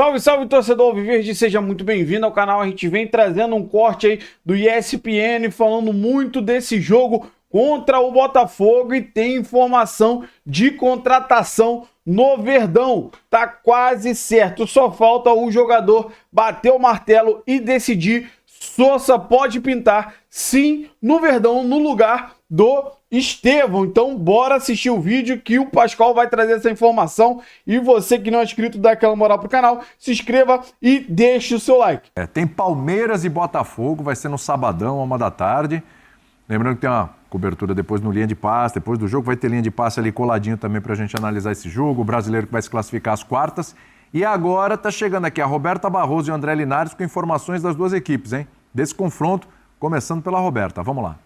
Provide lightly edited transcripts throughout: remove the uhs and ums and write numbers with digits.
Salve, salve, torcedor alviverde, seja muito bem-vindo ao canal. A gente vem trazendo um corte aí do ESPN falando muito desse jogo contra o Botafogo e tem informação de contratação no Verdão. Tá quase certo, só falta o jogador bater o martelo e decidir. Sousa pode pintar, sim, no Verdão, no lugar do Estevão. Então bora assistir o vídeo que o Pascoal vai trazer essa informação. E você que não é inscrito, dá aquela moral pro canal, se inscreva e deixe o seu like. Tem Palmeiras e Botafogo, vai ser no sabadão, 13h. Lembrando que tem uma cobertura depois no Linha de Passe, depois do jogo vai ter Linha de Passe ali coladinho também pra gente analisar esse jogo, o brasileiro que vai se classificar às quartas. E agora tá chegando aqui a Roberta Barroso e o André Linares com informações das duas equipes, hein? Desse confronto, começando pela Roberta. Vamos lá.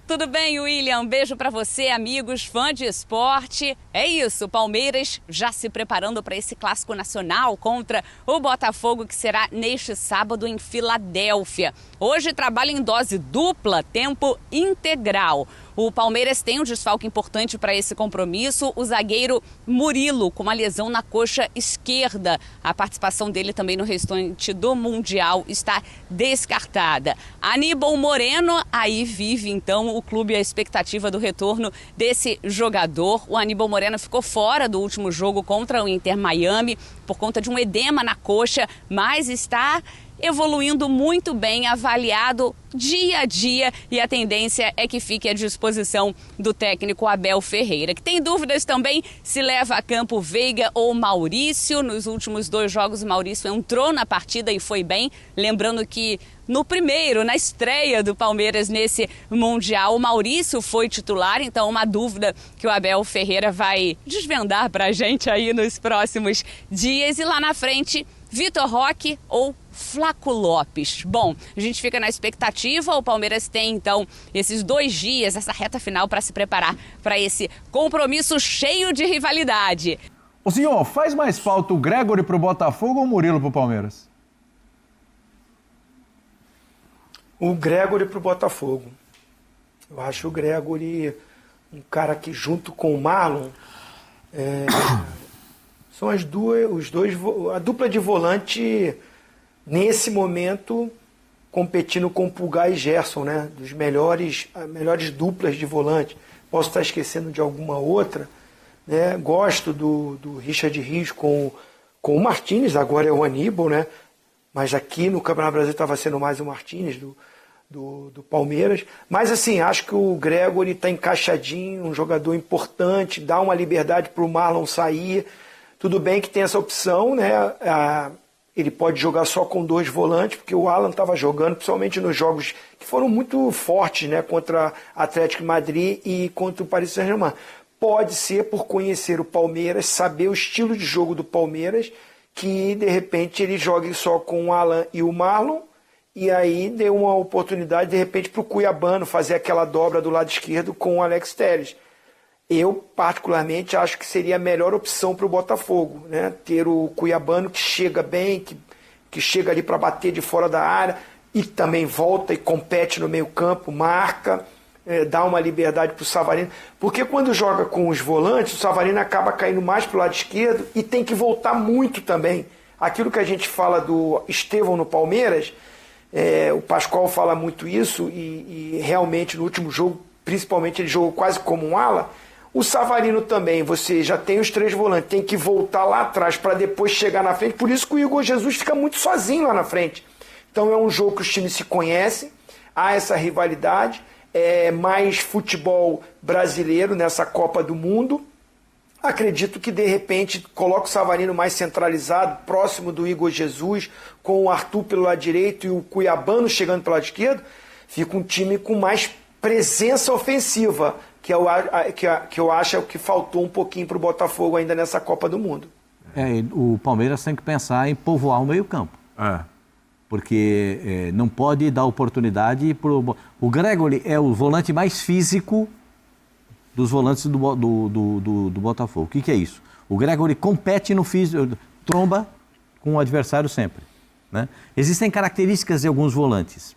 Tudo bem, William? Um beijo para você, amigos, fã de esporte. É isso, Palmeiras já se preparando para esse clássico nacional contra o Botafogo, que será neste sábado em Filadélfia. Hoje trabalha em dose dupla, tempo integral. O Palmeiras tem um desfalque importante para esse compromisso, o zagueiro Murilo, com uma lesão na coxa esquerda. A participação dele também no restante do Mundial está descartada. Aníbal Moreno, aí vive então o clube a expectativa do retorno desse jogador. O Aníbal Moreno ficou fora do último jogo contra o Inter Miami por conta de um edema na coxa, mas está evoluindo muito bem, avaliado dia a dia, e a tendência é que fique à disposição do técnico Abel Ferreira, que tem dúvidas também se leva a campo Veiga ou Maurício. Nos últimos 2 jogos o Maurício entrou na partida e foi bem, lembrando que na estreia do Palmeiras nesse Mundial, o Maurício foi titular, então uma dúvida que o Abel Ferreira vai desvendar pra gente aí nos próximos dias. E lá na frente, Vitor Roque ou Flaco Lopes. Bom, a gente fica na expectativa. O Palmeiras tem então esses 2 dias, essa reta final, para se preparar para esse compromisso cheio de rivalidade. Ô senhor, faz mais falta o Gregory pro Botafogo ou o Murilo pro Palmeiras? O Gregory pro Botafogo. Eu acho o Gregory um cara que, junto com o Marlon, são a dupla de volante nesse momento competindo com Pulgar e Gerson, né? As melhores duplas de volante. Posso estar esquecendo de alguma outra, né? Gosto do Richard Rios com o Martínez, agora é o Aníbal, né? Mas aqui no Campeonato Brasileiro estava sendo mais o Martínez do Palmeiras. Mas assim, acho que o Gregory está encaixadinho, um jogador importante, dá uma liberdade para o Marlon sair. Tudo bem que tem essa opção, né? Ele pode jogar só com 2 volantes, porque o Alan estava jogando, principalmente nos jogos que foram muito fortes, né? Contra Atlético de Madrid e contra o Paris Saint-Germain. Pode ser por conhecer o Palmeiras, saber o estilo de jogo do Palmeiras, que de repente ele jogue só com o Alan e o Marlon, e aí deu uma oportunidade de repente para o Cuiabano fazer aquela dobra do lado esquerdo com o Alex Telles. Eu, particularmente, acho que seria a melhor opção para o Botafogo, né? Ter o Cuiabano que chega bem, que chega ali para bater de fora da área e também volta e compete no meio campo, marca, dá uma liberdade para o Savarino. Porque quando joga com os volantes, o Savarino acaba caindo mais para o lado esquerdo e tem que voltar muito também. Aquilo que a gente fala do Estevão no Palmeiras, o Pascoal fala muito isso e realmente no último jogo, principalmente, ele jogou quase como um ala. O Savarino também, você já tem os 3 volantes, tem que voltar lá atrás para depois chegar na frente. Por isso que o Igor Jesus fica muito sozinho lá na frente. Então é um jogo que os times se conhecem, há essa rivalidade, mais futebol brasileiro nessa Copa do Mundo. Acredito que de repente coloca o Savarino mais centralizado, próximo do Igor Jesus, com o Arthur pelo lado direito e o Cuiabano chegando pelo lado esquerdo. Fica um time com mais presença ofensiva, que eu acho é o que faltou um pouquinho para o Botafogo ainda nessa Copa do Mundo. O Palmeiras tem que pensar em povoar o meio-campo. Porque não pode dar oportunidade para o Gregory é o volante mais físico dos volantes do Botafogo. O que é isso? O Gregory compete no físico, tromba com o adversário sempre, né? Existem características de alguns volantes,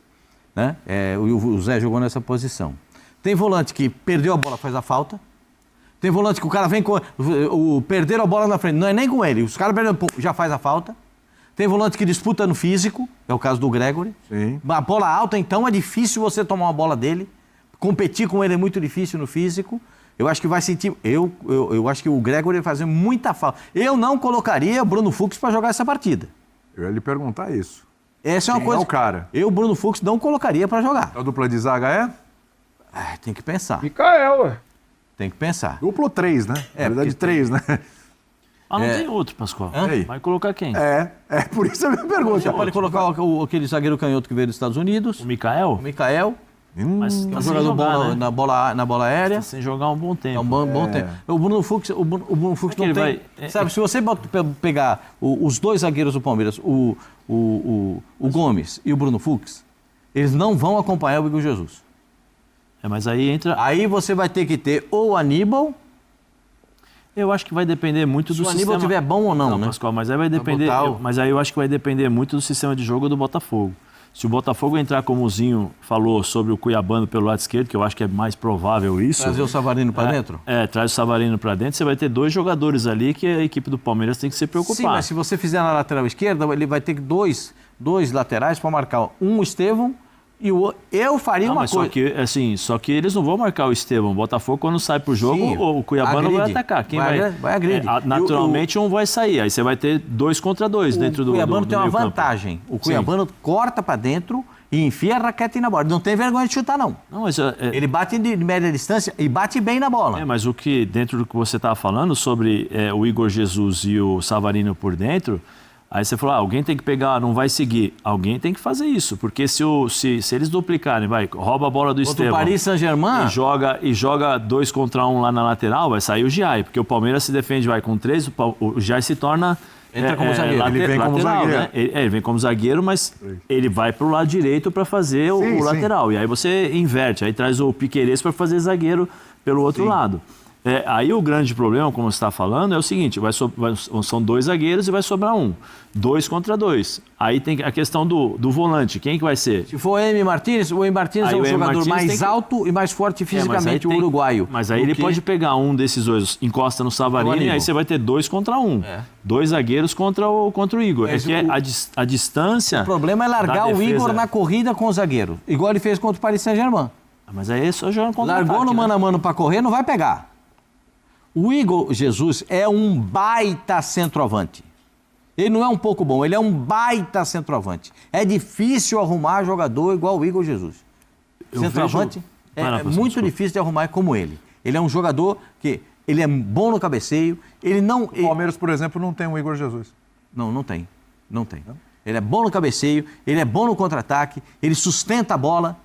né? O Zé jogou nessa posição. Tem volante que perdeu a bola, faz a falta. Tem volante que o cara vem com... perderam a bola na frente, não é nem com ele. Os caras perderam, pum, já faz a falta. Tem volante que disputa no físico, é o caso do Gregory. Sim. A bola alta, então, é difícil você tomar uma bola dele. Competir com ele é muito difícil no físico. Eu acho que vai sentir... Eu acho que o Gregory vai fazer muita falta. Eu não colocaria o Bruno Fux para jogar essa partida. Eu ia lhe perguntar isso. Essa é uma Quem coisa... é o cara? Eu, Bruno Fux, não colocaria para jogar. A dupla de zaga é? Tem que pensar. Micael, ué. Tem que pensar. Duplo 3, né? Na verdade, porque 3, né? Ah, não tem outro, Pascoal. Aí. Vai colocar quem? Por isso a minha pergunta. Você pode colocar aquele zagueiro canhoto que veio dos Estados Unidos, O Mikael? o Mikael, Mas tá um sem jogador jogar, bom né? na bola aérea. Tá sem jogar um bom tempo. É um bom tempo. O Bruno Fux, o Bruno Fux É que não ele tem... Sabe, se você pegar os dois zagueiros do Palmeiras, o Gomes e o Bruno Fux, eles não vão acompanhar o Igor Jesus. Mas aí entra... Aí você vai ter que ter ou o Aníbal... Eu acho que vai depender muito Se do o sistema... Aníbal tiver bom ou não, né? Pascoal, mas aí vai depender... botar o- Mas aí eu acho que vai depender muito do sistema de jogo do Botafogo. Se o Botafogo entrar como o Zinho falou sobre o Cuiabano pelo lado esquerdo, que eu acho que é mais provável isso... Trazer o Savarino para dentro? Traz o Savarino para dentro, você vai ter dois jogadores ali que a equipe do Palmeiras tem que se preocupar. Sim, mas se você fizer na lateral esquerda, ele vai ter dois laterais para marcar um Estevão e o outro. Eu faria uma mas coisa. só que eles não vão marcar o Estevão. O Botafogo, quando sai pro jogo, Sim, o Cuiabano vai agride. atacar. Quem Vai agredir. Naturalmente, um vai sair. Aí você vai ter 2 contra 2 dentro do O Cuiabano tem uma meio-campo. vantagem. O Cuiabano corta para dentro e enfia a raquete na bola. Não tem vergonha de chutar, não. Não, mas, Ele bate de média distância e bate bem na bola. mas o que, dentro do que você estava falando sobre o Igor Jesus e o Savarino por dentro, aí você falou, alguém tem que pegar, não vai seguir. Alguém tem que fazer isso, porque se eles duplicarem, rouba a bola do Contra o Estevão Paris Saint-Germain, e joga 2 contra 1 lá na lateral, vai sair o Giai, porque o Palmeiras se defende, com 3, o Giai se torna... Entra como zagueiro. Ele vem como lateral, zagueiro. né? Ele vem como zagueiro, mas ele vai pro lado direito para fazer o Sim. lateral. E aí você inverte, aí traz o Piquerez para fazer zagueiro pelo outro lado. Aí o grande problema, como você está falando, é o seguinte, são 2 zagueiros e vai sobrar um. 2 contra 2. Aí tem a questão do volante, quem que vai ser? se for o Emi Martínez, o Emi Martínez Aí é um o Emi jogador Martínez mais tem que- alto e mais forte mas aí fisicamente, o tem- uruguaio. Mas aí do ele que- pode pegar um desses dois, encosta no O Savarino e Aníbal. aí você vai ter 2 contra 1. 2 zagueiros contra o Igor. Mas A distância... O problema é largar da o defesa- Igor na corrida com o zagueiro, igual ele fez contra o Paris Saint-Germain. Mas aí é só jogar contra Largou no mano a mano para correr, não vai pegar. O Igor Jesus é um baita centroavante. Ele não é um pouco bom, ele é um baita centroavante. É difícil arrumar jogador igual o Igor Jesus. Eu Centroavante vejo- é Vai lá, professor, muito desculpa. difícil de arrumar como ele. Ele é um jogador que ele é bom no cabeceio, ele não... O Palmeiras, por exemplo, não tem o Igor Jesus. Não tem. Não tem. Ele é bom no cabeceio, ele é bom no contra-ataque, ele sustenta a bola.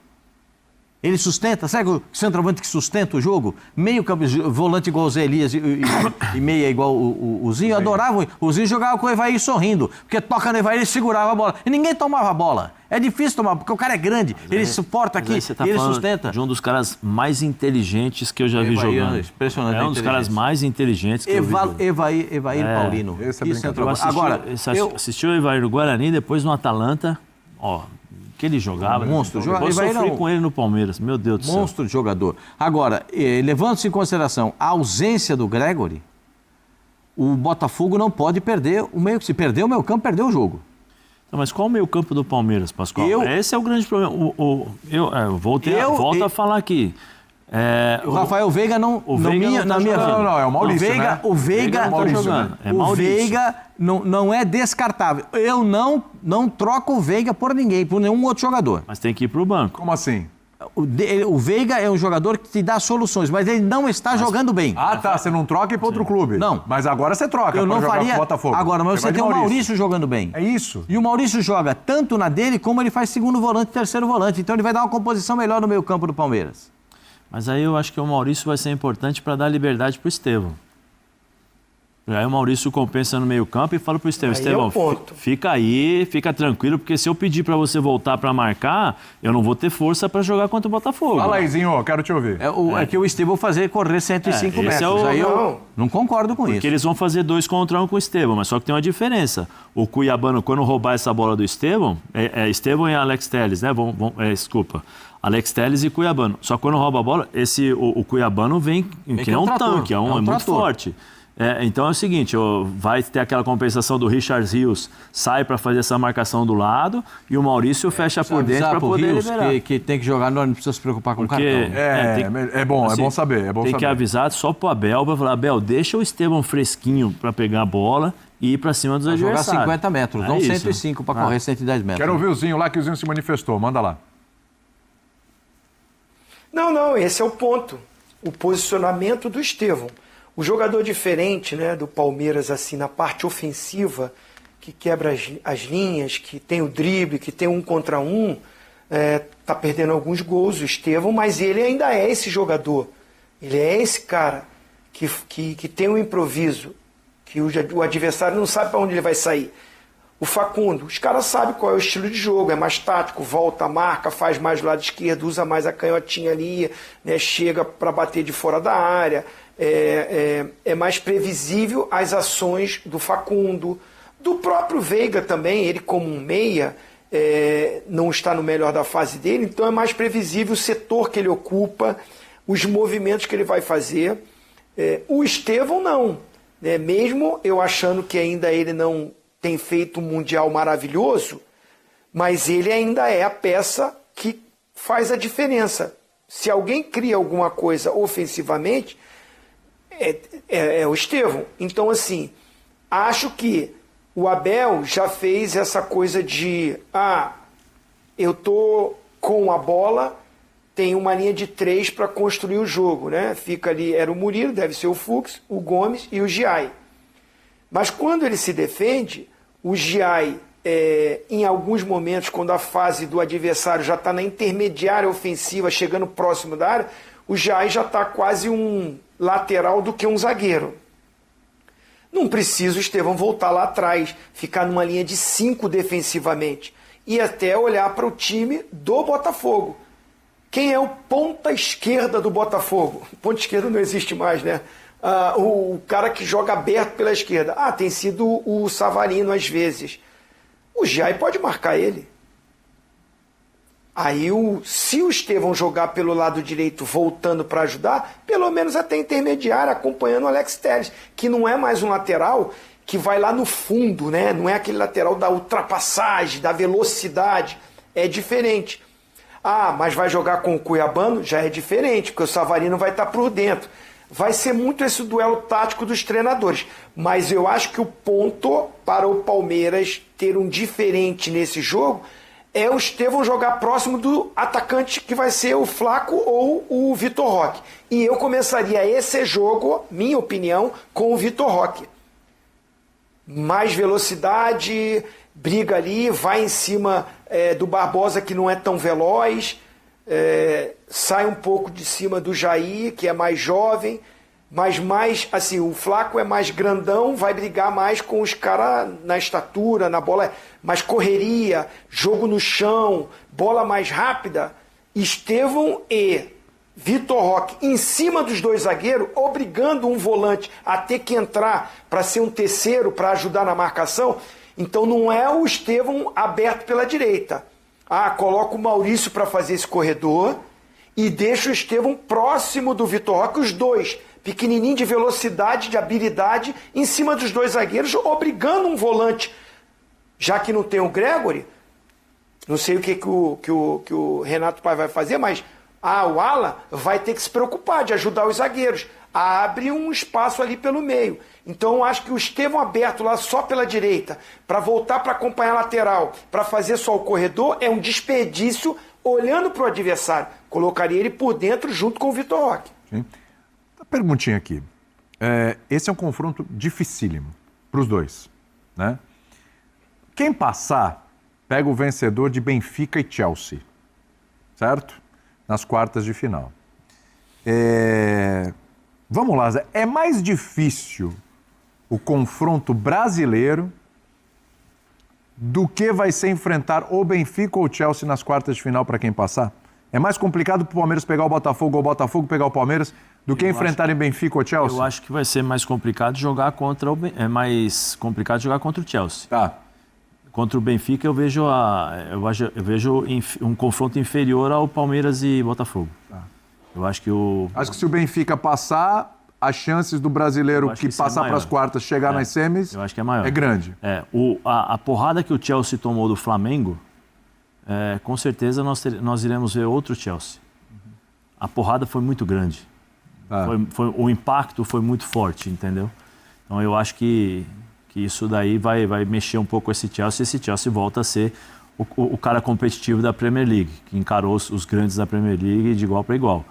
Ele sustenta, sabe o centroavante que sustenta o jogo? Meio volante igual o Zé Elias e meia igual o Zinho. Eu adorava o Zinho, jogava com o Evair sorrindo, porque toca no Evair e ele segurava a bola. E ninguém tomava a bola. É difícil tomar, porque o cara é grande, ele suporta Mas aqui, aí você tá ele falando sustenta. de um dos caras mais inteligentes que eu já vi Evair, jogando. impressionante É a um dos caras inteligência. mais inteligentes que eu vi jogando. Evair Paulino. esse é Que brincadeira. centroavante. Agora, eu assistiu o Evair no Guarani, depois no Atalanta, que ele jogava. Monstro. Eu Evair sofri era um- com ele no Palmeiras, meu Deus do céu. monstro de jogador. Agora, levando-se em consideração a ausência do Gregory, o Botafogo não pode perder o meio. Se perder o meio campo, perdeu o jogo. Então, mas qual o meio campo do Palmeiras, Pascoal? Esse é o grande problema. Volto a falar aqui. O Rafael Veiga não. o Veiga não tá na minha jogando. Não, é o Maurício, Veiga, né? O Veiga, Veiga não tá jogando. É o Maurício. Veiga não é descartável. Eu não troco o Veiga por ninguém, por nenhum outro jogador. Mas tem que ir pro banco. Como assim? O Veiga é um jogador que te dá soluções, mas ele não está jogando bem. Ah, tá. Você não troca e ir para outro clube. Não. Mas agora você troca Eu pra não jogar faria. com o Botafogo. Agora, mas você vai de tem o Maurício jogando bem. É isso. E o Maurício joga tanto na dele como ele faz segundo volante e terceiro volante. Então ele vai dar uma composição melhor no meio campo do Palmeiras. Mas aí eu acho que o Maurício vai ser importante para dar liberdade pro Estevão. Aí o Maurício compensa no meio campo e fala pro Estevão, Aí é o ponto. fica aí, fica tranquilo, porque se eu pedir para você voltar para marcar, eu não vou ter força para jogar contra o Botafogo. Fala aí, Zinho, quero te ouvir. É que o Estevão fazer correr 105 esse metros. é o- Aí eu Não. não concordo com Porque isso. eles vão fazer 2 contra 1 com o Estevão, mas só que tem uma diferença. O Cuiabano, quando roubar essa bola do Estevão, Estevão e Alex Telles, né? Desculpa. Alex Telles e Cuiabano. Só que quando rouba a bola, o Cuiabano vem que é um trator, tanque, é muito trator. forte. Então é o seguinte, vai ter aquela compensação do Richard Rios, sai para fazer essa marcação do lado e o Maurício fecha por dentro para poder Rios liberar. que tem que jogar, não precisa se preocupar com o Porque cartão. É bom saber, é bom tem saber. que avisar só pro Abel, para falar, Abel, deixa o Estevão fresquinho para pegar a bola e ir para cima dos Jogar adversários. 50 metros, não isso. 105 para correr 110 metros. Quero ouvir o Zinho lá, que o Zinho se manifestou. Manda lá. Não, esse é o ponto. O posicionamento do Estevão. O jogador diferente, né, do Palmeiras, assim, na parte ofensiva, que quebra as linhas, que tem o drible, que tem 1 contra 1, tá perdendo alguns gols, o Estevão, mas ele ainda é esse jogador. Ele é esse cara que tem um improviso, que o adversário não sabe para onde ele vai sair. O Facundo, os caras sabem qual é o estilo de jogo, é mais tático, volta, marca, faz mais do lado esquerdo, usa mais a canhotinha ali, né, chega para bater de fora da área, é mais previsível as ações do Facundo, do próprio Veiga também, ele como um meia, não está no melhor da fase dele, então é mais previsível o setor que ele ocupa, os movimentos que ele vai fazer. O Estevão não, né, mesmo eu achando que ainda ele não tem feito um Mundial maravilhoso, mas ele ainda é a peça que faz a diferença. Se alguém cria alguma coisa ofensivamente, é o Estevão. Então, assim, acho que o Abel já fez essa coisa de eu tô com a bola, tem uma linha de 3 para construir o jogo, né? Fica ali, era o Murilo, deve ser o Fux, o Gomes e o Giai. Mas quando ele se defende, o Giai, em alguns momentos, quando a fase do adversário já está na intermediária ofensiva, chegando próximo da área, o Giai já está quase um lateral do que um zagueiro. Não precisa o Estevão voltar lá atrás, ficar numa linha de 5 defensivamente e até olhar para o time do Botafogo. Quem é o ponta esquerda do Botafogo? Ponta esquerda não existe mais, né? O cara que joga aberto pela esquerda. Tem sido o Savarino às vezes. O Giai pode marcar ele. Aí, se o Estevão jogar pelo lado direito voltando para ajudar, pelo menos até intermediário, acompanhando o Alex Telles, que não é mais um lateral que vai lá no fundo, né? Não é aquele lateral da ultrapassagem, da velocidade. É diferente. Mas vai jogar com o Cuiabano? Já é diferente, porque o Savarino vai estar por dentro. Vai ser muito esse duelo tático dos treinadores. Mas eu acho que o ponto para o Palmeiras ter um diferente nesse jogo é o Estevão jogar próximo do atacante que vai ser o Flaco ou o Vitor Roque. E eu começaria esse jogo, minha opinião, com o Vitor Roque. Mais velocidade, briga ali, vai em cima do Barbosa, que não é tão veloz, sai um pouco de cima do Jair, que é mais jovem, mas mais, assim, o Flaco é mais grandão, vai brigar mais com os caras na estatura, na bola, mais correria, jogo no chão, bola mais rápida. Estevão e Vitor Roque em cima dos 2 zagueiros, obrigando um volante a ter que entrar para ser um terceiro, para ajudar na marcação. Então não é o Estevão aberto pela direita. Coloca o Maurício para fazer esse corredor e deixa o Estevão próximo do Vitor Roque, os dois, pequenininho de velocidade, de habilidade, em cima dos 2 zagueiros, obrigando um volante. Já que não tem o Gregory, não sei o que o Renato Pai vai fazer, mas o Alan vai ter que se preocupar de ajudar os zagueiros. Abre um espaço ali pelo meio. Então eu acho que o Estevão aberto lá só pela direita, para voltar para acompanhar a lateral, para fazer só o corredor, é um desperdício olhando para o adversário. Colocaria ele por dentro junto com o Vitor Roque. Sim. Perguntinha aqui. Esse é um confronto dificílimo para os dois, né? Quem passar, pega o vencedor de Benfica e Chelsea, certo? Nas quartas de final. Vamos lá, Zé. É mais difícil o confronto brasileiro do que vai ser enfrentar o Benfica ou o Chelsea nas quartas de final para quem passar? É mais complicado para o Palmeiras pegar o Botafogo ou o Botafogo pegar o Palmeiras do que enfrentarem Benfica ou Chelsea? Eu acho que vai ser mais complicado jogar contra o Chelsea. Tá. Contra o Benfica eu vejo um confronto inferior ao Palmeiras e Botafogo. Tá. Eu acho que Acho que se o Benfica passar, as chances do brasileiro que passar para as quartas chegar nas semis eu acho que é maior. É grande. A porrada que o Chelsea tomou do Flamengo, com certeza nós iremos ver outro Chelsea. A porrada foi muito grande. O impacto foi muito forte, entendeu? Então eu acho que isso daí vai mexer um pouco com esse Chelsea. Esse Chelsea volta a ser o cara competitivo da Premier League, que encarou os grandes da Premier League de igual para igual.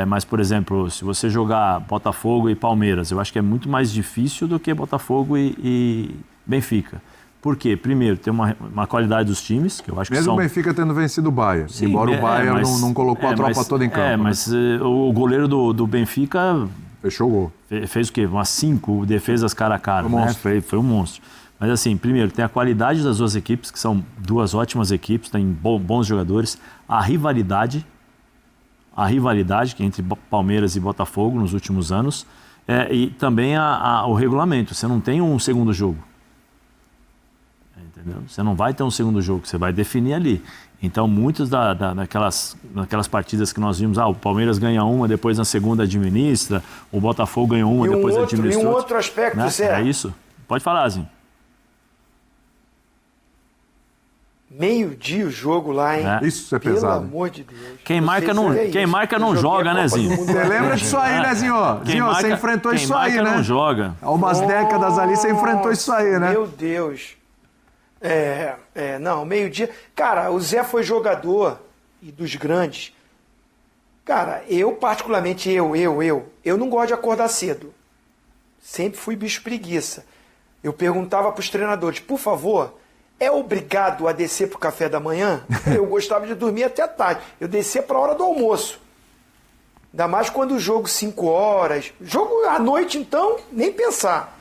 Mas, por exemplo, se você jogar Botafogo e Palmeiras, eu acho que é muito mais difícil do que Botafogo e Benfica. Por quê? Primeiro, tem uma qualidade dos times, que eu acho que Mesmo o Benfica tendo vencido o Bayern, embora o Bayern não colocou a tropa toda em campo. Mas o goleiro do Benfica... Fechou o gol. Fez o quê? Umas 5 defesas cara a cara, né? Foi um monstro. Mas assim, primeiro, tem a qualidade das duas equipes, que são duas ótimas equipes, tem bons jogadores. A rivalidade que é entre Palmeiras e Botafogo nos últimos anos. E também o regulamento. Você não tem um segundo jogo. Entendeu? Você não vai ter um segundo jogo, você vai definir ali. Então, muitas daquelas partidas que nós vimos, o Palmeiras ganha uma, depois na segunda administra, o Botafogo ganha uma, depois administra. E um outro aspecto, né? Zé. É isso? Pode falar, Zinho. Meio-dia o jogo lá, hein? Isso é pesado. Pelo amor de Deus. Quem marca não joga, né, Zinho? Você lembra disso aí, né, Zinho? Zinho, você enfrentou isso aí, né? Quem marca não joga. Há umas décadas ali você enfrentou isso aí, né? Meu Deus. Não, meio-dia. Cara, o Zé foi jogador e dos grandes. Cara, eu particularmente, eu não gosto de acordar cedo. Sempre fui bicho preguiça. Eu perguntava para os treinadores, por favor, é obrigado a descer para o café da manhã? Eu gostava de dormir até tarde. Eu descia para a hora do almoço. Ainda mais quando o jogo 5 horas. Jogo à noite, então, nem pensar.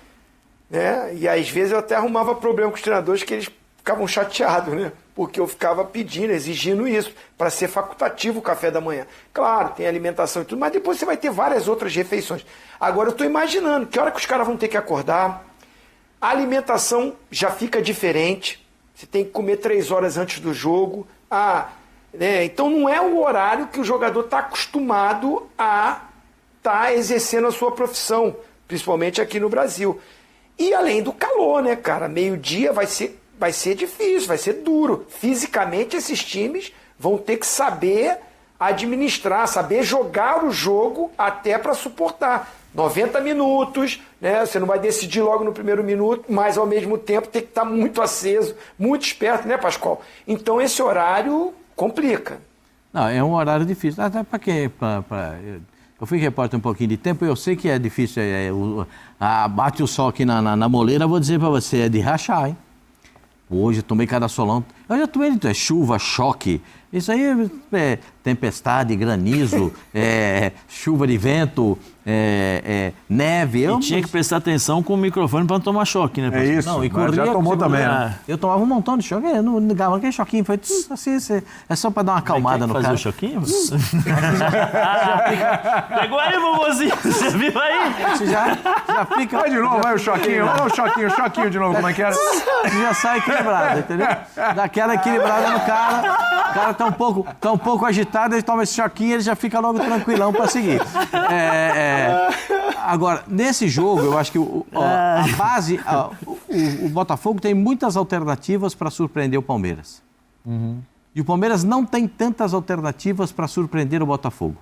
E às vezes eu até arrumava problema com os treinadores, que eles ficavam chateados, né? Porque eu ficava pedindo, exigindo isso, para ser facultativo o café da manhã. Claro, tem alimentação e tudo, mas depois você vai ter várias outras refeições. Agora eu estou imaginando que hora que os caras vão ter que acordar, a alimentação já fica diferente, você tem que comer 3 horas antes do jogo. Então não é o horário que o jogador está acostumado a estar exercendo a sua profissão, principalmente aqui no Brasil. E além do calor, né, cara? Meio-dia vai ser difícil, vai ser duro. Fisicamente, esses times vão ter que saber administrar, saber jogar o jogo até para suportar. 90 minutos, né? Você não vai decidir logo no primeiro minuto, mas ao mesmo tempo tem que estar muito aceso, muito esperto, né, Pascoal? Então esse horário complica. Não, é um horário difícil. Até para quem... Eu fui repórter um pouquinho de tempo, eu sei que é difícil. Bate o sol aqui na moleira, vou dizer para você, é de rachar, hein? Hoje eu tomei cada solão. Eu já tomei chuva, choque. Isso aí é tempestade, granizo, chuva de vento, neve. E tinha que prestar atenção com o microfone para não tomar choque, né? É isso, não, e corria, já tomou também, né? Eu tomava um montão de choque, não ligava aquele choquinho, foi assim, é só para dar uma acalmada no cara. Fazer o choquinho? Pegou aí, vovozinho, você viu aí? Já fica... Vai de novo, vai o choquinho, olha o choquinho de novo, como é que era? Você já sai equilibrado, entendeu? Daquela equilibrada no cara, o cara tá um pouco agitado, ele toma esse choquinho, ele já fica logo tranquilão para seguir. Agora, nesse jogo, eu acho que a base, o Botafogo tem muitas alternativas para surpreender o Palmeiras. Uhum. E o Palmeiras não tem tantas alternativas para surpreender o Botafogo.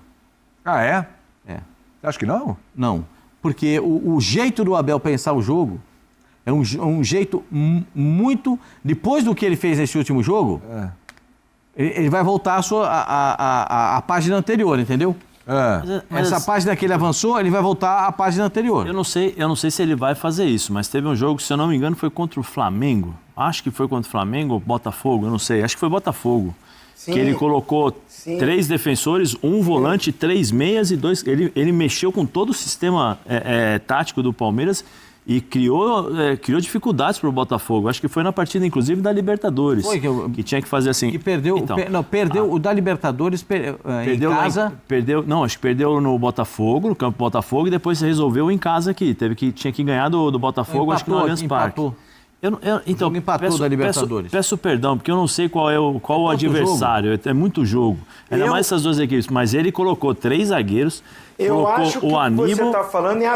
Ah, é? É. Você acha que não? Não, porque o jeito do Abel pensar o jogo é um jeito muito... Depois do que ele fez nesse último jogo, ele vai voltar à página anterior, entendeu? Essa página que ele avançou, ele vai voltar à página anterior. Eu não sei se ele vai fazer isso, mas teve um jogo, se eu não me engano, foi contra o Flamengo. Acho que foi contra o Flamengo ou Botafogo, eu não sei. Acho que foi Botafogo. Sim. Que ele colocou 3 defensores, 1 volante, 3 meias e 2... Ele mexeu com todo o sistema tático do Palmeiras e criou dificuldades para o Botafogo. Acho que foi na partida, inclusive, da Libertadores. Foi que tinha que fazer assim. Que perdeu, Então, perdeu o da Libertadores perdeu em casa. Acho que perdeu no Botafogo, no campo Botafogo, e depois resolveu em casa aqui. Tinha que ganhar do Botafogo, acho que no Allianz Parque. Então, jogo empatou da Libertadores. Peço perdão, porque eu não sei qual o adversário. É muito jogo. Ainda mais essas duas equipes. Mas ele colocou 3 zagueiros. Eu colocou acho que o Aníbal... o que você está falando é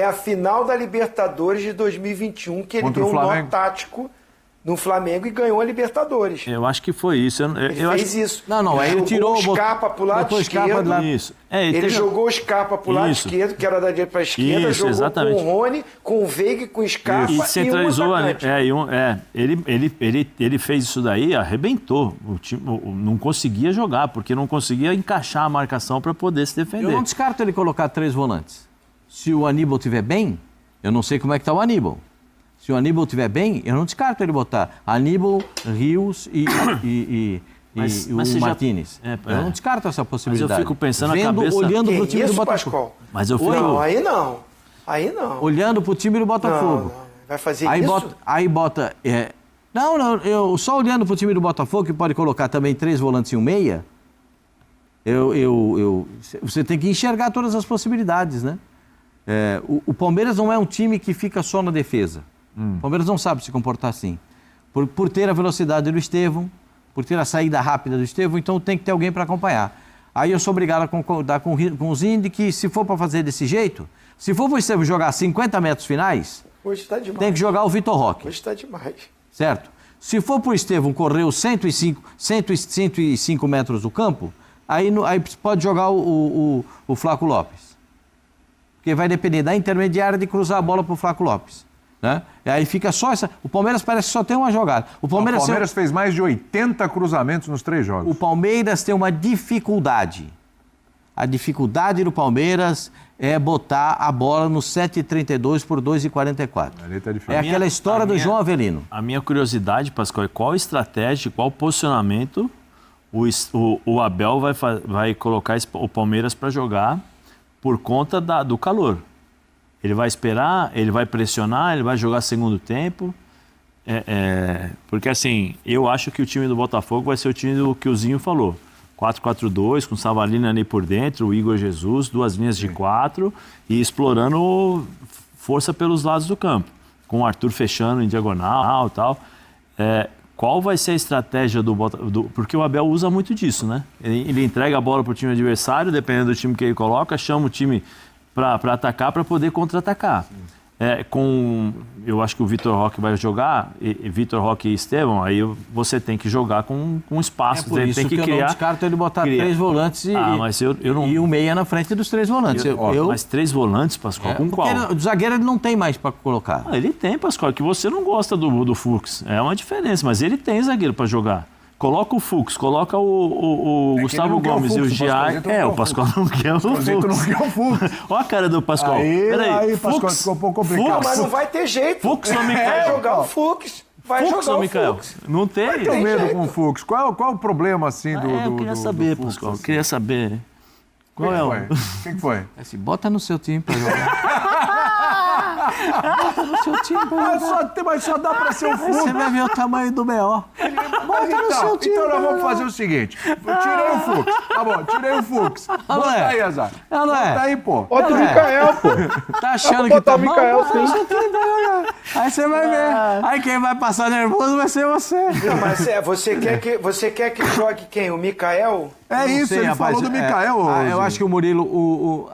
a final da Libertadores de 2021, que ele Contra o deu um nó Flamengo. tático no Flamengo e ganhou a Libertadores. Eu acho que foi isso. Ele fez isso. Não, aí ele jogou tirou o Scarpa pro lado botou o Scarpa esquerdo. do lado. Isso. Ele jogou o Scarpa pro lado Isso. esquerdo, que era da direita para a esquerda, Isso, jogou exatamente. com o Rony, com o Veiga, com o Scarpa E centralizou. e um atacante. Ele fez isso daí, arrebentou. O time não conseguia jogar, porque não conseguia encaixar a marcação para poder se defender. Eu não descarto ele colocar 3 volantes. Se o Aníbal estiver bem, eu não sei como é que está o Aníbal. Se o Aníbal estiver bem, eu não descarto ele botar Aníbal, Rios e o Martínez. Eu não descarto essa possibilidade. Mas eu fico pensando na cabeça... Olhando para o time do isso, Botafogo. Pascoal? Mas eu fico... Não, aí não. Aí não. Olhando para o time do Botafogo. Não. Vai fazer Aí isso? bota... eu só olhando para o time do Botafogo, que pode colocar também 3 volantes e um meia, você tem que enxergar todas as possibilidades, né? O Palmeiras não é um time que fica só na defesa. O Palmeiras não sabe se comportar assim. Por ter a velocidade do Estevão, por ter a saída rápida do Estevão, então tem que ter alguém para acompanhar. Aí eu sou obrigado a concordar com o Zinde que se for para fazer desse jeito, se for para o Estevão jogar 50 metros finais, Hoje está demais. tem que jogar o Vitor Roque. Hoje está demais. Certo? Se for para o Estevão correr os 105 metros do campo, aí pode jogar o Flaco Lopes. Porque vai depender da intermediária de cruzar a bola para o Flaco Lopes. Né? E aí fica só essa... O Palmeiras parece que só tem uma jogada. O Palmeiras fez mais de 80 cruzamentos nos 3 jogos. O Palmeiras tem uma dificuldade. A dificuldade do Palmeiras é botar a bola no 7,32 por 2,44. Ali tá difícil. É aquela história do João Avelino. A minha curiosidade, Pascoal, é qual estratégia, qual posicionamento o Abel vai colocar o Palmeiras para jogar por conta do calor. Ele vai esperar, ele vai pressionar, ele vai jogar segundo tempo. Porque assim, eu acho que o time do Botafogo vai ser o time do que o Zinho falou. 4-4-2, com o Savarino ali por dentro, o Igor Jesus, 2 linhas de 4 e explorando força pelos lados do campo. Com o Arthur fechando em diagonal e tal. Qual vai ser a estratégia do Botafogo? Porque o Abel usa muito disso, né? Ele entrega a bola para o time adversário, dependendo do time que ele coloca, chama o time para atacar, para poder contra-atacar. Eu acho que o Vitor Roque vai jogar, Vitor Roque e Estevão, aí você tem que jogar com espaço. Por isso tem que eu criar, não descarto ele botar 3 volantes e um meia na frente dos 3 volantes. Mas 3 volantes, Pascoal, com qual? O zagueiro ele não tem mais para colocar. Ele tem, Pascoal, que você não gosta do Fux. É uma diferença, mas ele tem zagueiro para jogar. Coloca o Fux, coloca o Gustavo Gomes e o Giai. O Pascoal não quer o Fux. não quer o Fux. Olha a cara do Pascoal. Aí, Pascoal, ficou um pouco complicado. Mas não vai ter jeito. Fux ou Micael? Vai jogar o Fux. Vai Fux jogar ou o Micael? Fux. Não tem. Eu tenho medo com o Fux. Qual o problema, assim, do Eu queria saber, do Fux, Pascoal. assim? Queria saber. Qual é o... O que foi? Assim, bota no seu time para jogar. Bota no seu time para jogar. Mas só dá para ser o Fux. Você vai ver o tamanho do B.O. Então nós vamos fazer o seguinte. Eu tirei o Fux. Tá bom, tirei o Fux. Bota aí, Azar. Não é? Bota aí, pô. Bota o Micael, pô. Tá achando que botar tá o Micael, bota no seu time pra jogar. Aí você vai ver. Aí quem vai passar nervoso vai ser você. Não, mas você quer que jogue quem? O Micael? É isso, sei, ele rapaz, falou do Micael eu hoje. acho que o Murilo, o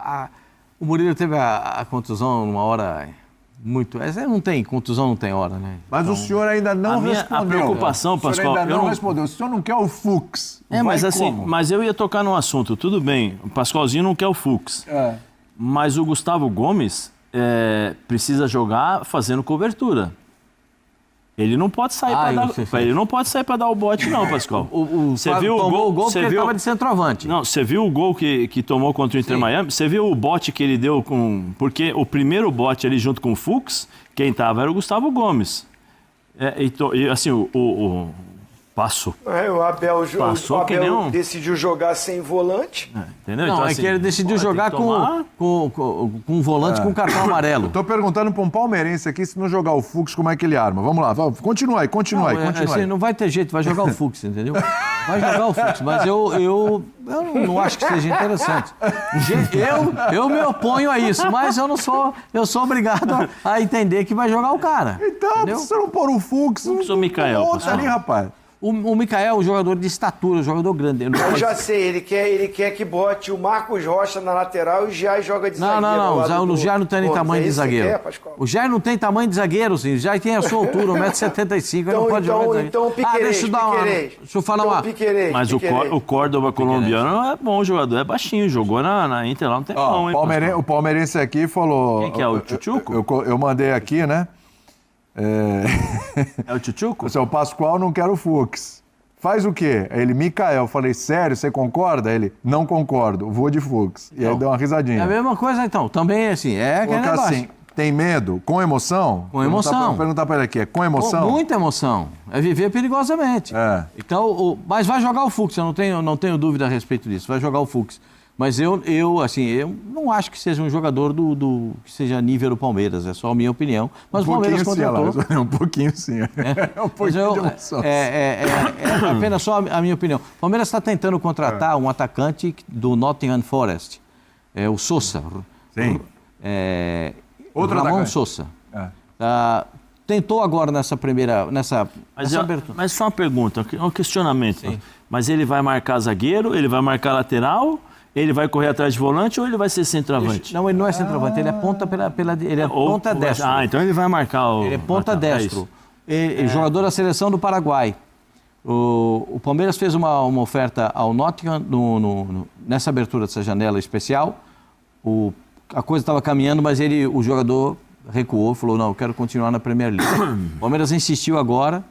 Murilo teve a contusão numa hora muito... Não tem, contusão não tem hora, né? Mas o senhor ainda não respondeu. A preocupação, O senhor Pascoal... ainda não respondeu. O senhor não quer o Fux. Mas Vai assim, como? mas eu ia tocar num assunto. Tudo bem, o Pascoalzinho não quer o Fux. Mas o Gustavo Gomes precisa jogar fazendo cobertura. Ele não pode sair para dar o bote, não, Pascoal. Você viu o gol porque ele estava de centroavante. Não, você viu o gol que tomou contra o Inter Miami? Você viu o bote que ele deu com... Porque o primeiro bote ali junto com o Fux, quem estava era o Gustavo Gomes. Assim, Passou. O Abel, Passou o que Abel nem um- decidiu jogar sem volante. Entendeu? Não, Então, é assim, que ele decidiu pô, jogar tem que tomar- com um volante com cartão amarelo. Tô perguntando pra um palmeirense aqui, se não jogar o Fux, como é que ele arma. Vamos lá, continua aí. Assim, não vai ter jeito, vai jogar o Fux, entendeu? Vai jogar o Fux, mas eu não acho que seja interessante. Eu me oponho a isso, mas eu sou obrigado a entender que vai jogar o cara. Então, entendeu? se você não pôr o Fux, Fux ou Mikael, Outro pessoal? ali, rapaz. O Mikael é um jogador de estatura, um jogador grande. Eu já sei, ele quer que bote o Marcos Rocha na lateral e o Jair joga de zagueiro. Não. O Jair não tem nem tamanho de zagueiro. Pascoal? O Jair não tem tamanho de zagueiro, sim. O Jair tem a sua altura, 1,75m, ele não pode jogar de zagueiro. Então, Piquerez, deixa eu falar uma... Mas o Córdoba colombiano é bom jogador, é baixinho, jogou na Inter lá, não tem mão, hein? O palmeirense aqui falou... Quem que é, o Tchutchuco? Eu mandei aqui, né? É o Tchutchuco? O seu Pascoal não quer o Fux. Faz o quê? Ele, Mikael. Eu falei, sério, você concorda? Ele, não concordo, vou de Fux. E aí deu uma risadinha. É a mesma coisa, então. Também, assim, é aquele Colocar negócio. assim, tem medo? Com emoção? Com emoção. Perguntar pra ele aqui, é com emoção? Com muita emoção. É viver perigosamente. É. Então, mas vai jogar o Fux, eu não tenho dúvida a respeito disso. Vai jogar o Fux. Mas eu não acho que seja um jogador que seja nível do Palmeiras, é só a minha opinião. Mas o Palmeiras contratou. Um pouquinho sim. É um pouquinho de emoção. É apenas só a minha opinião. O Palmeiras está tentando contratar um atacante do Nottingham Forest, o Sosa. Sim. Outro Ramon atacante. Sosa. Tentou agora nessa abertura. Mas só uma pergunta, um questionamento. Sim. Mas ele vai marcar zagueiro, ele vai marcar lateral, ele vai correr atrás de volante ou ele vai ser centroavante? Não, ele não é centroavante, ele é ponta ele é ponta destro. Então ele vai marcar o... Ele é ponta destro. Jogador da seleção do Paraguai. O Palmeiras fez uma oferta ao Nottingham nessa abertura dessa janela especial. A coisa estava caminhando, mas o jogador recuou, falou, não, eu quero continuar na Premier League. O Palmeiras insistiu agora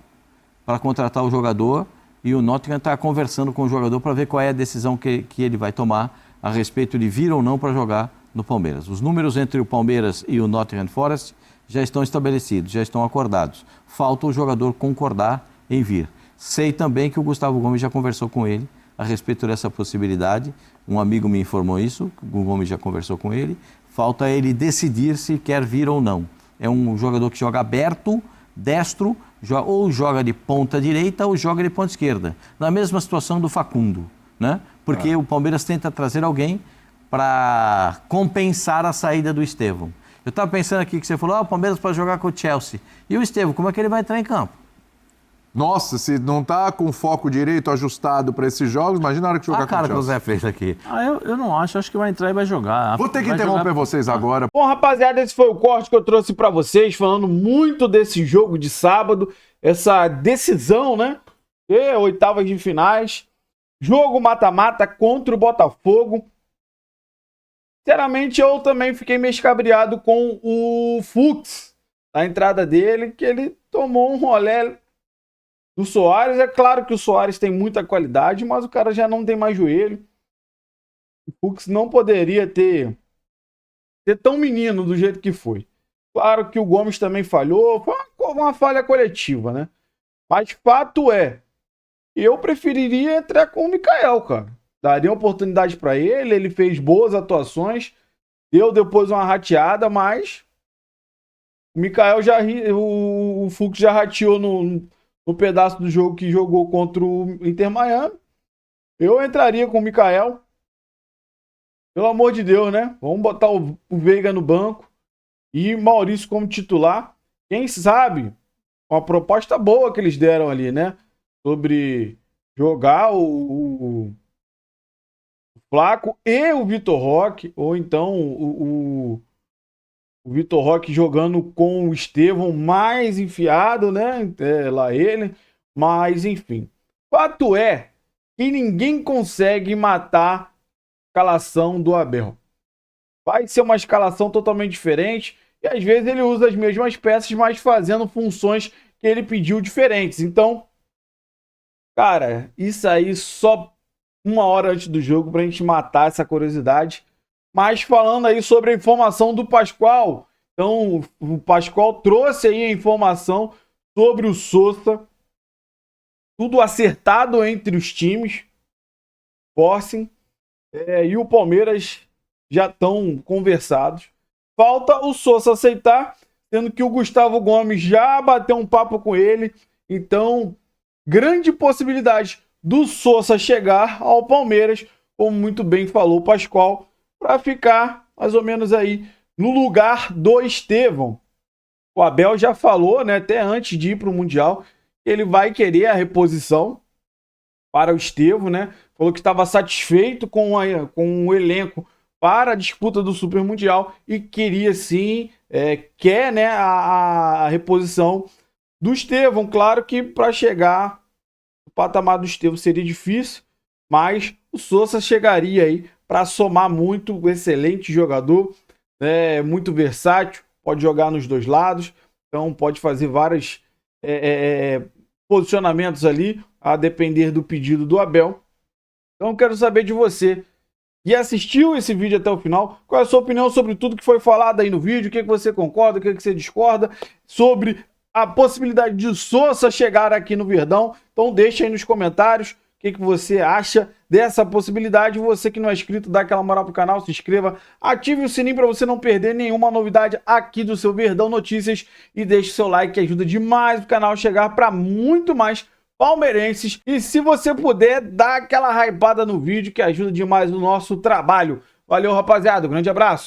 para contratar o jogador e o Nottingham está conversando com o jogador para ver qual é a decisão que ele vai tomar a respeito de vir ou não para jogar no Palmeiras. Os números entre o Palmeiras e o Nottingham Forest já estão estabelecidos, já estão acordados. Falta o jogador concordar em vir. Sei também que o Gustavo Gomes já conversou com ele a respeito dessa possibilidade. Um amigo me informou isso, o Gomes já conversou com ele. Falta ele decidir se quer vir ou não. É um jogador que joga aberto, destro, ou joga de ponta direita ou joga de ponta esquerda. Na mesma situação do Facundo, né? Porque o Palmeiras tenta trazer alguém para compensar a saída do Estevão. Eu estava pensando aqui que você falou, o Palmeiras pode jogar com o Chelsea. E o Estevão, como é que ele vai entrar em campo? Nossa, se não tá com foco direito ajustado para esses jogos, imagina a hora que jogar a cara com que o o Chelsea. Zé fez aqui. Eu não acho que vai entrar e vai jogar. Vou ter que Vai interromper jogar- vocês agora. Bom, rapaziada, esse foi o corte que eu trouxe pra vocês, falando muito desse jogo de sábado, essa decisão, né? Oitavas de finais, jogo mata-mata contra o Botafogo. Sinceramente, eu também fiquei meio escabriado com o Fux, a entrada dele, que ele tomou um rolé do Soares. É claro que o Soares tem muita qualidade, mas o cara já não tem mais joelho. O Fux não poderia ter tão menino do jeito que foi. Claro que o Gomes também falhou, foi uma falha coletiva, né? Mas fato é, eu preferiria entrar com o Mikael, cara. Daria oportunidade para ele, ele fez boas atuações, deu depois uma rateada, mas o Mikael o Fux já rateou no pedaço do jogo que jogou contra o Inter Miami. Eu entraria com o Mikael. Pelo amor de Deus, né? Vamos botar o Veiga no banco e Maurício como titular. Quem sabe, uma proposta boa que eles deram ali, né? Sobre jogar o Flaco e o Vitor Roque, ou então o Vitor Roque jogando com o Estevão mais enfiado, né? Lá ele. Mas, enfim. Fato é que ninguém consegue matar a escalação do Abel. Vai ser uma escalação totalmente diferente. E às vezes ele usa as mesmas peças, mas fazendo funções que ele pediu diferentes. Então, cara, isso aí só uma hora antes do jogo pra gente matar essa curiosidade. Mas falando aí sobre a informação do Pascoal. Então, o Pascoal trouxe aí a informação sobre o Sosa. tudo acertado entre os times, Sporting e o Palmeiras já estão conversados. Falta o Sousa aceitar, sendo que o Gustavo Gomes já bateu um papo com ele. Então, grande possibilidade do Sousa chegar ao Palmeiras, como muito bem falou o Pascoal, para ficar mais ou menos aí no lugar do Estevão. O Abel já falou, né, até antes de ir para o Mundial, que ele vai querer a reposição para o Estevão, né? Falou que estava satisfeito com o elenco para a disputa do Super Mundial e queria sim, quer, né, a reposição do Estevão. Claro que para chegar no patamar do Estevão seria difícil, mas o Sousa chegaria aí para somar muito, excelente jogador, muito versátil, pode jogar nos dois lados, então pode fazer vários posicionamentos ali, a depender do pedido do Abel. Então quero saber de você, que assistiu esse vídeo até o final, qual é a sua opinião sobre tudo que foi falado aí no vídeo, o que você concorda, o que você discorda sobre a possibilidade de Sousa chegar aqui no Verdão. Então deixa aí nos comentários o que você acha dessa possibilidade. Você que não é inscrito, dá aquela moral pro canal, se inscreva, ative o sininho para você não perder nenhuma novidade aqui do seu Verdão Notícias e deixe seu like, que ajuda demais o canal a chegar para muito mais palmeirenses. E se você puder, dá aquela hypada no vídeo, que ajuda demais o nosso trabalho. Valeu, rapaziada, um grande abraço.